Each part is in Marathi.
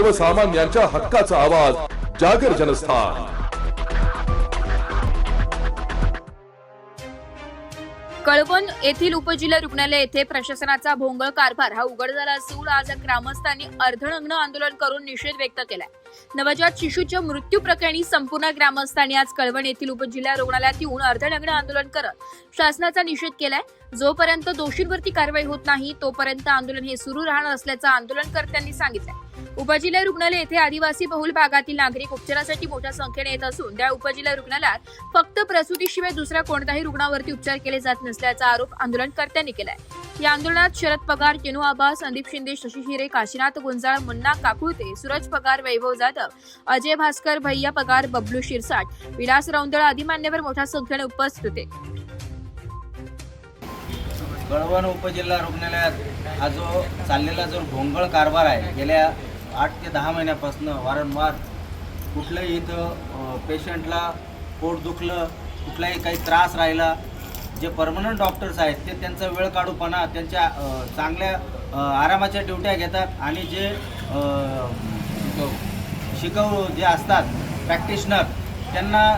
सर्वसामान्यांच्या हक्काचा आवाज जागर जनस्थान। कळवण येथील उपजिल्हा रुग्णालय येथे प्रशासनाचा भोंगळ कारभार हा उघड झाला असून आज ग्रामस्थांनी अर्धनग्न आंदोलन करून निषेध व्यक्त केलाय। नवजात शिशूच्या मृत्यू प्रकरणी संपूर्ण ग्रामस्थांनी आज कळवण येथील उपजिल्हा रुग्णालयात येऊन अर्धनग्न आंदोलन करत शासनाचा निषेध केलाय। जोपर्यंत दोषींवरती कारवाई होत नाही तोपर्यंत आंदोलन हे सुरू राहणार असल्याचं आंदोलनकर्त्यांनी सांगितलंय। उपजिल्हा रुग्णालय येथे आदिवासी बहुल भागातील नागरिक उपचारासाठी मोठ्या संख्येने येत असून त्या उपजिल्हा रुग्णालयात फक्त प्रसूतीशिवाय दुसऱ्या कोणत्याही रुग्णावरती उपचार केले जात नसल्याचा आरोप आंदोलनकर्त्यांनी केलाय। या आंदोलनात शरद पगार, केनू आबा, संदीप शिंदे, शशी हिरे, काशीनाथ गुंजाळ, मुन्ना काकुळते, सूरज पगार, वैभव जाधव, अजय भास्कर, भैया पगार, बबलू शिरसाट, विलास रौंदळ आदी मान्यवर मोठ्या संख्येने उपस्थित होते। कळवण उपजिल्हा रुग्णालयात हा जो चाललेला जो भोंगळ कारभार आहे गेल्या 8 ते 10 महिन्यापासून वारंवार कुठल्याही इथं पेशंटला पोट दुखलं, कुठलाही काही त्रास राहिला, जे परमनंट डॉक्टर्स आहेत ते त्यांचा वेळ काढूपणा त्यांच्या चांगल्या आरामाच्या ड्युट्या घेतात आणि जे शिकवू जे असतात प्रॅक्टिशनर त्यांना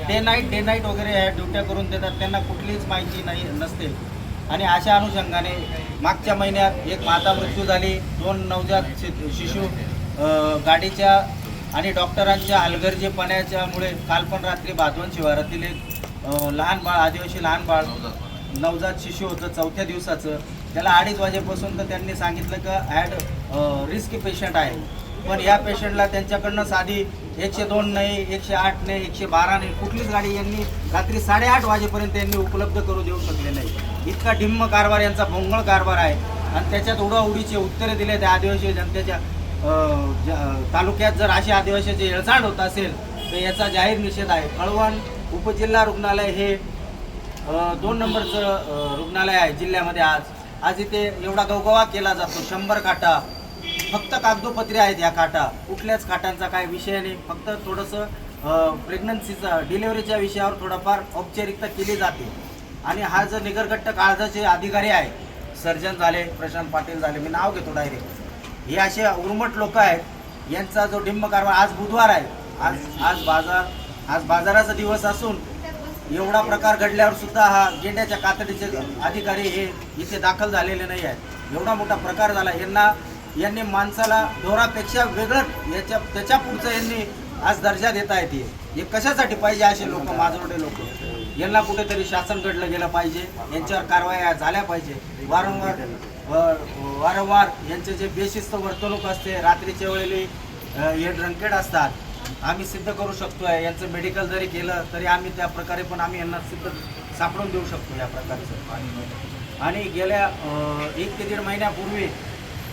डे नाईट वगैरे ह्या ड्युट्या करून देतात, त्यांना कुठलीच माहिती नसते। आणि अशा अनुषंगाने मागच्या महिन्यात एक माता मृत्यू झाली, 2 नवजात शिशू गाडीच्या आणि डॉक्टरांच्या हलगर्जीपणाच्यामुळे काल पण रात्री बाधवन शिवारातील एक लहान बाळ, आदिवासी लहान बाळ नवजात शिशू होतं 4थ्या दिवसाचं, त्याला 2:30 वाजेपासून तर त्यांनी सांगितलं की रिस्क पेशंट आहे। पण या पेशंटला त्यांच्याकडनं साधी 102 नाही, 108 नाही, 112 नाही, कुठलीच गाडी यांनी रात्री 8:30 वाजेपर्यंत यांनी उपलब्ध करू देऊ शकले नाही। इतका ढिम्म कारभार यांचा भोंगळ कारभार आहे आणि त्याच्यात उडीचे उत्तरे दिले त्या आदिवासी जनतेच्या तालुक्यात जर अशी आदिवासीची हेळसांड होत असेल तर याचा जाहीर निषेध आहे। कळवण उपजिल्हा रुग्णालय हे 2 नंबरचं रुग्णालय आहे जिल्ह्यामध्ये। आज इथे एवढा गवगवा केला जातो, 100 खाटा फक्त कागदोपत्री आहेत। या खाटा कुठल्याच खाटांचा काय विषय नाही, फक्त थोडंसं प्रेग्नन्सीचा डिलिव्हरीच्या विषयावर थोडाफार औपचारिकता केली जाते। आणि हा जो निगरगट्ट काळजाचे अधिकारी आहे, सर्जन झाले, प्रशांत पाटील झाले, मी नाव घेतो डायरेक्ट, हे असे उर्मट लोक आहेत। यांचा जो डिंब कारभार, आज बुधवार आहे, आज बाजाराचा दिवस असून एवढा प्रकार घडल्यावर सुद्धा हा गेंड्याच्या कातडीचे अधिकारी हे इथे दाखल झालेले नाही आहेत। एवढा मोठा प्रकार झाला, यांनी माणसाला ढोरापेक्षा वेगळं त्याच्या पुढचं यांनी आज दर्जा देता येते। हे कशासाठी पाहिजे? असे लोक, माजोरडे लोक, यांना कुठेतरी शासन घडलं गेलं पाहिजे, यांच्यावर कारवाया झाल्या पाहिजे। वारंवार यांचे जे बेशिस्त वर्तणूक असते, रात्रीच्या वेळेला हे ड्रंकेड असतात, आम्ही सिद्ध करू शकतो आहे। यांचं मेडिकल जरी केलं तरी आम्ही त्या प्रकारे पण आम्ही यांना सिद्ध सापडून देऊ शकतो या प्रकारचं। आणि गेल्या 1 ते 1.5 महिन्यापूर्वी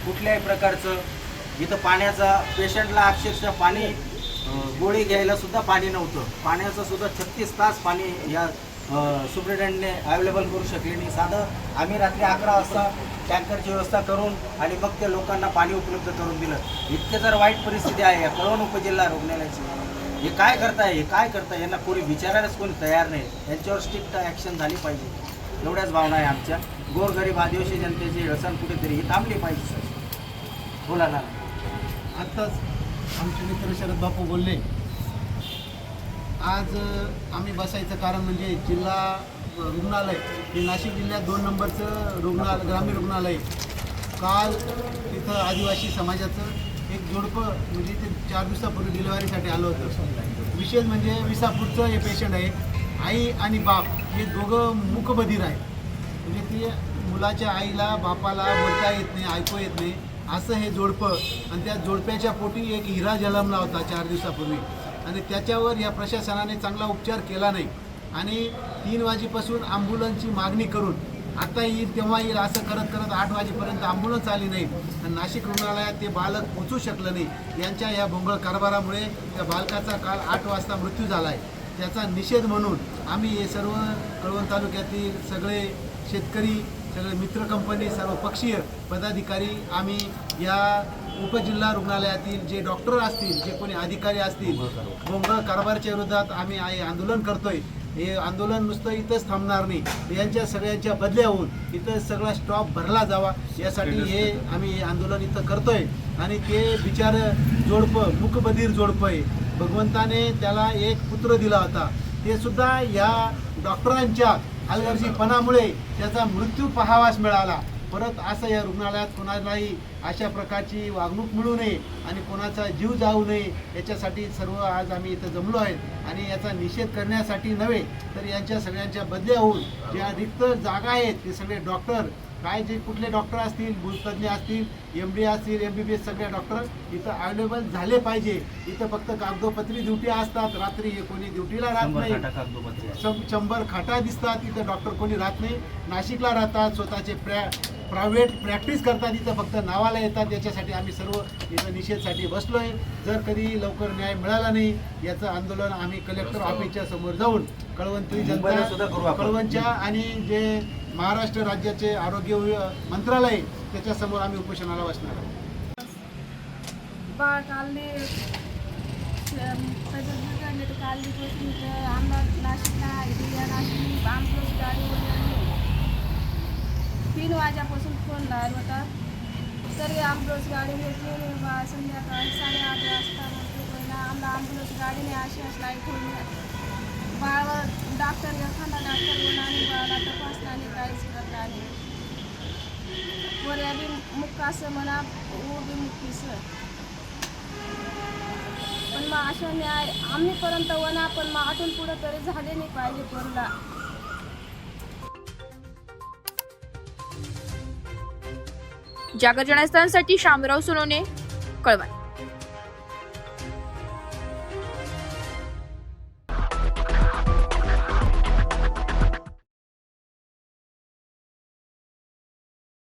कुठल्याही प्रकारचं इथं पाण्याचा पेशंटला अक्षरशः पाणी गोळी घ्यायला सुद्धा पाणी नव्हतं, पाण्याचं सुद्धा 36 तास पाणी या सुप्रिटेंडने अवेलेबल करू शकले नाही। साधं आम्ही रात्री 11 वाजता टँकरची व्यवस्था करून आणि मग त्या लोकांना पाणी उपलब्ध करून दिलं। इतके जर वाईट परिस्थिती आहे या कळवण उपजिल्हा रुग्णालयाची, हे काय करताय यांना कोणी विचारायलाच कोणी तयार नाही। यांच्यावर स्ट्रिक्ट ॲक्शन झाली पाहिजे, एवढ्याच भावना आहे आमच्या। गोरगरीब आदिवासी जनतेची हेळसांड कुठेतरी ही थांबली पाहिजे सर। बोला ना। आत्ताच आमचे मित्र शरद बापू बोलले, आज आम्ही बसायचं कारण म्हणजे जिल्हा रुग्णालय हे नाशिक जिल्ह्यात 2 नंबरचं ग्रामीण रुग्णालय। काल तिथं आदिवासी समाजाचं एक जोडपं म्हणजे ते 4 दिवसापूर्वी डिलिव्हरीसाठी आलं होतं। विशेष म्हणजे विसापूरचं हे पेशंट आहे, आई आणि बाप हे दोघं मूकबधीर आहेत, म्हणजे ती मुलाच्या आईला बापाला बोलता येत नाही, ऐकू येत नाही, असं हे जोडपं। आणि त्या जोडप्याच्या पोटी एक हिरा जन्मला होता 4 दिवसापूर्वी आणि त्याच्यावर या प्रशासनाने चांगला उपचार केला नाही। आणि 3 वाजेपासून ॲम्ब्युलन्सची मागणी करून आता येईल तेव्हा येईल असं करत 8 वाजेपर्यंत ॲम्ब्युलन्स आली नाही आणि नाशिक रुग्णालयात ते बालक पोचू शकलं नाही। यांच्या या भोंगळ कारभारामुळे त्या बालकाचा काल 8 वाजता मृत्यू झाला आहे। त्याचा निषेध म्हणून आम्ही हे सर्व कळवण तालुक्यातील सगळे शेतकरी, सगळे मित्र कंपनी, सर्व पक्षीय पदाधिकारी आम्ही या उपजिल्हा रुग्णालयातील जे डॉक्टर असतील, जे कोणी अधिकारी असतील, भोंगळ कारभाराच्या विरोधात आम्ही आंदोलन करतोय। हे आंदोलन नुसतं इथंच थांबणार नाही, यांच्या सगळ्यांच्या बदल्या होऊन इथं सगळा स्टॉप भरला जावा यासाठी हे आम्ही आंदोलन इथं करतोय. आणि ते बिचारं जोडपं मूकबधीर जोडपं आहे, भगवंताने त्याला एक पुत्र दिला होता, ते सुद्धा या डॉक्टरांच्या हलगर्जीपणामुळे त्याचा मृत्यू पाहावास मिळाला. परत असं या रुग्णालयात कोणालाही अशा प्रकारची वागणूक मिळू नये आणि कोणाचा जीव जाऊ नये याच्यासाठी सर्व आज आम्ही इथं जमलो आहेत. आणि याचा निषेध करण्यासाठी नव्हे तर यांच्या सगळ्यांच्या बदल्या होऊन ज्या रिक्त जागा आहेत ते सगळे डॉक्टर, काय जे कुठले डॉक्टर असतील, भूतज्ञ असतील, MD असतील, MBBS सगळे डॉक्टर इथं अवेलेबल झाले पाहिजे. इथं फक्त कागदोपत्री ड्युटी असतात, रात्री कोणी ड्युटीला राहत नाही, 100 खाटा दिसतात, इथं डॉक्टर कोणी राहत नाही. नाशिकला राहतात, स्वतःचे प्रायव्हेट प्रॅक्टिस करतात, इथं फक्त नावाला येतात. याच्यासाठी आम्ही सर्व इथं निषेधसाठी बसलो आहे. जर कधी लवकर न्याय मिळाला नाही याचं आंदोलन आम्ही कलेक्टर ऑफिसच्या समोर जाऊन कळवणची जनता, कळवणच्या आणि जे महाराष्ट्र राज्याचे आरोग्य मंत्रालय त्याच्यासमोर आम्ही उपोषणाला बसणार आहोत. बाळ कालने कालनीपासून आम्हाला नाशिकला नाशिक आमचं गाडीवर 3 वाजेपासून फोन लावला होता. तरी ॲम्ब्युलन्स गाडीने संध्याकाळी 8:30 वाजता आम्हाला ॲम्ब्युलन्स गाडीने अशी लाईट होऊन बाळावर डॉक्टर एखादा डॉक्टर येऊन आणि बाळाला तपासला आणि काहीच करता नाही. वऱ्या बी मुक्का असं म्हणा, बी मुक्कीसं. पण मग अशा न्याय आम्हीपर्यंत वना पण मग आठून पुढं तरी झाले नाही पाहिजे कोणला. जागर जनस्थानसाठी शामराव सोनवणे, कळवण.